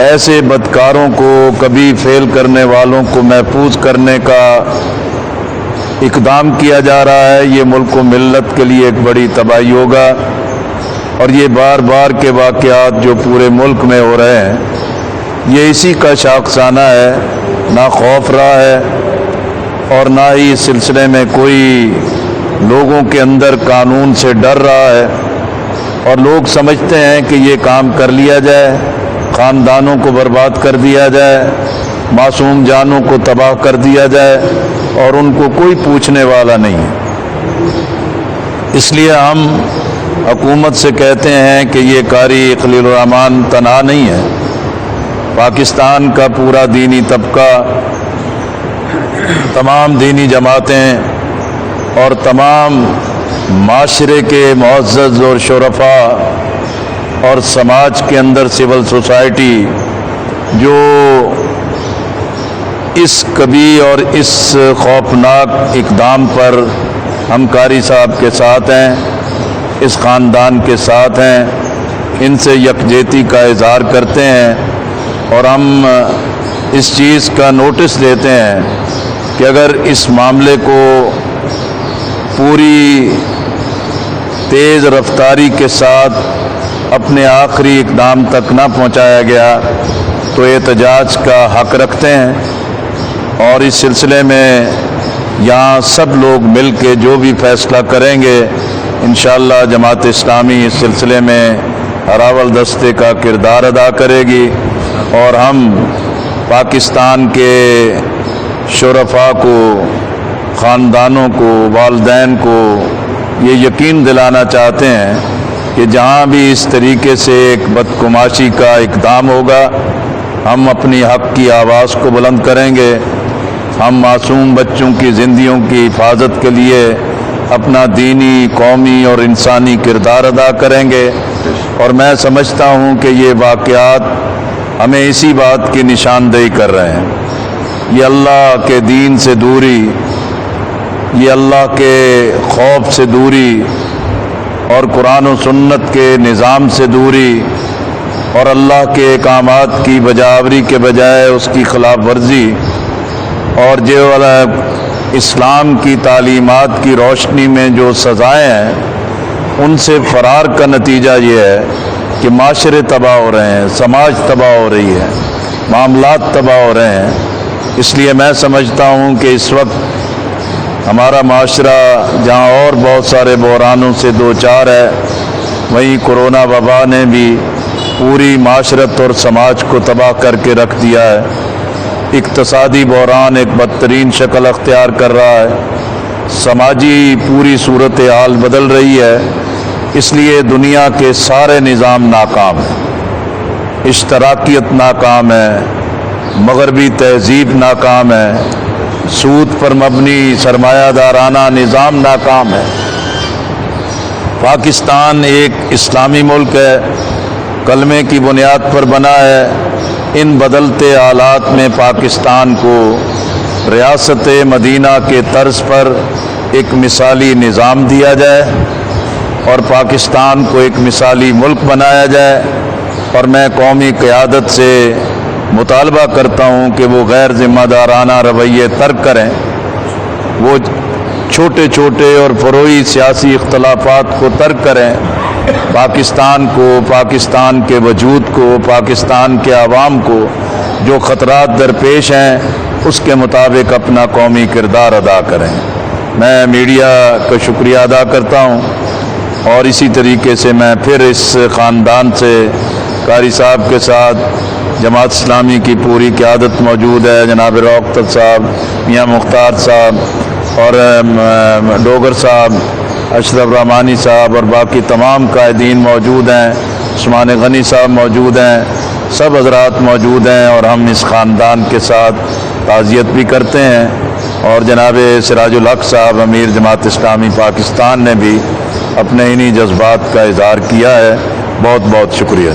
ایسے بدکاروں کو, کبھی فیل کرنے والوں کو محفوظ کرنے کا اقدام کیا جا رہا ہے, یہ ملک و ملت کے لیے ایک بڑی تباہی ہوگا. اور یہ بار بار کے واقعات جو پورے ملک میں ہو رہے ہیں, یہ اسی کا شاخسانہ ہے. نہ خوف رہا ہے اور نہ ہی اس سلسلے میں کوئی لوگوں کے اندر قانون سے ڈر رہا ہے, اور لوگ سمجھتے ہیں کہ یہ کام کر لیا جائے, خاندانوں کو برباد کر دیا جائے, معصوم جانوں کو تباہ کر دیا جائے, اور ان کو کوئی پوچھنے والا نہیں ہے. اس لیے ہم حکومت سے کہتے ہیں کہ یہ قاری خلیل الرحمان تنہا نہیں ہے. پاکستان کا پورا دینی طبقہ, تمام دینی جماعتیں اور تمام معاشرے کے معزز اور شرفاء اور سماج کے اندر سول سوسائٹی جو اس کبھی اور اس خوفناک اقدام پر ہم قاری صاحب کے ساتھ ہیں, اس خاندان کے ساتھ ہیں, ان سے یکجہتی کا اظہار کرتے ہیں. اور ہم اس چیز کا نوٹس دیتے ہیں کہ اگر اس معاملے کو پوری تیز رفتاری کے ساتھ اپنے آخری اقدام تک نہ پہنچایا گیا تو احتجاج کا حق رکھتے ہیں. اور اس سلسلے میں یہاں سب لوگ مل کے جو بھی فیصلہ کریں گے, انشاءاللہ جماعت اسلامی اس سلسلے میں ہراول دستے کا کردار ادا کرے گی, اور ہم پاکستان کے شرفاء کو, خاندانوں کو, والدین کو یہ یقین دلانا چاہتے ہیں کہ جہاں بھی اس طریقے سے ایک بدگماشی کا اقدام ہوگا, ہم اپنی حق کی آواز کو بلند کریں گے. ہم معصوم بچوں کی زندگیوں کی حفاظت کے لیے اپنا دینی, قومی اور انسانی کردار ادا کریں گے. اور میں سمجھتا ہوں کہ یہ واقعات ہمیں اسی بات کی نشاندہی کر رہے ہیں. یہ اللہ کے دین سے دوری, یہ اللہ کے خوف سے دوری, اور قرآن و سنت کے نظام سے دوری, اور اللہ کے احکامات کی بجاوری کے بجائے اس کی خلاف ورزی, اور جو اسلام کی تعلیمات کی روشنی میں جو سزائیں ہیں ان سے فرار کا نتیجہ یہ ہے کہ معاشرے تباہ ہو رہے ہیں, سماج تباہ ہو رہی ہے, معاملات تباہ ہو رہے ہیں. اس لیے میں سمجھتا ہوں کہ اس وقت ہمارا معاشرہ جہاں اور بہت سارے بحرانوں سے دوچار ہے, وہیں کرونا وبا نے بھی پوری معاشرت اور سماج کو تباہ کر کے رکھ دیا ہے. اقتصادی بحران ایک بدترین شکل اختیار کر رہا ہے, سماجی پوری صورتحال بدل رہی ہے. اس لیے دنیا کے سارے نظام ناکام ہیں, اشتراکیت ناکام ہے, مغربی تہذیب ناکام ہے, سود پر مبنی سرمایہ دارانہ نظام ناکام ہے. پاکستان ایک اسلامی ملک ہے, کلمے کی بنیاد پر بنا ہے. ان بدلتے حالات میں پاکستان کو ریاست مدینہ کے طرز پر ایک مثالی نظام دیا جائے اور پاکستان کو ایک مثالی ملک بنایا جائے. اور میں قومی قیادت سے مطالبہ کرتا ہوں کہ وہ غیر ذمہ دارانہ رویے ترک کریں, وہ چھوٹے چھوٹے اور فروعی سیاسی اختلافات کو ترک کریں. پاکستان کو, پاکستان کے وجود کو, پاکستان کے عوام کو جو خطرات درپیش ہیں اس کے مطابق اپنا قومی کردار ادا کریں. میں میڈیا کا شکریہ ادا کرتا ہوں, اور اسی طریقے سے میں پھر اس خاندان سے, قاری صاحب کے ساتھ جماعت اسلامی کی پوری قیادت موجود ہے, جناب روقت صاحب, میاں مختار صاحب اور ڈوگر صاحب, اشرف رحمانی صاحب اور باقی تمام قائدین موجود ہیں, عثمان غنی صاحب موجود ہیں, سب حضرات موجود ہیں. اور ہم اس خاندان کے ساتھ تعزیت بھی کرتے ہیں. اور جناب سراج الحق صاحب امیر جماعت اسلامی پاکستان نے بھی اپنے انہی جذبات کا اظہار کیا ہے. بہت بہت شکریہ.